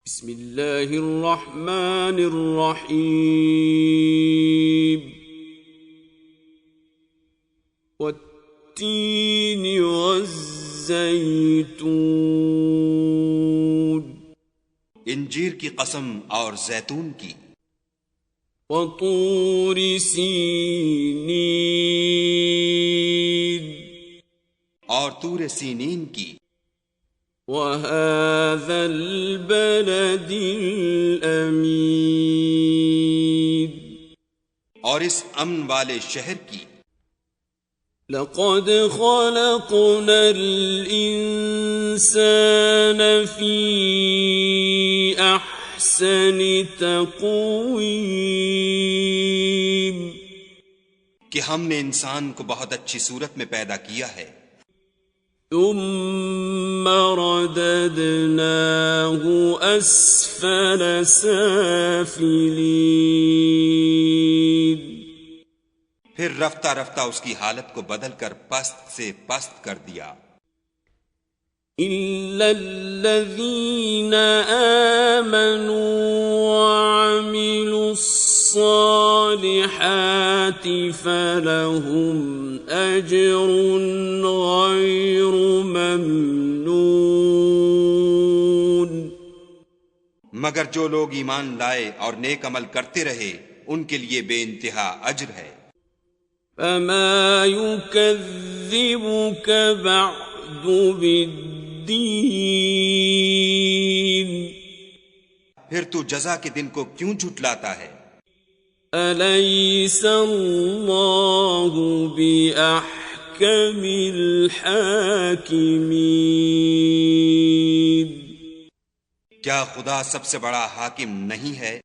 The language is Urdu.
بسم اللہ الرحمن الرحیم والتین والزیتون انجیر کی قسم اور زیتون کی، وطور سینین اور طور سینین کی، وهذا البلد الأمين اور اس امن والے شہر کی۔ لقد خلقنا الإنسان في أحسن تقويم کہ ہم نے انسان کو بہت اچھی صورت میں پیدا کیا ہے، ثم رددناه أسفل سافلين پھر رفتہ رفتہ اس کی حالت کو بدل کر پست سے پست کر دیا، إلا الذين آمنوا وعملوا الصالحات فلهم أجر غير ممنون۔ مگر جو لوگ ایمان لائے اور نیک عمل کرتے رہے ان کے لیے بے انتہا اجر ہے۔ فما يكذبك بعد بالدين پھر تو جزا کے دن کو کیوں جھٹلاتا ہے؟ أليس الله بأحكم الحاكمين؟ کیا خدا سب سے بڑا حاکم نہیں ہے؟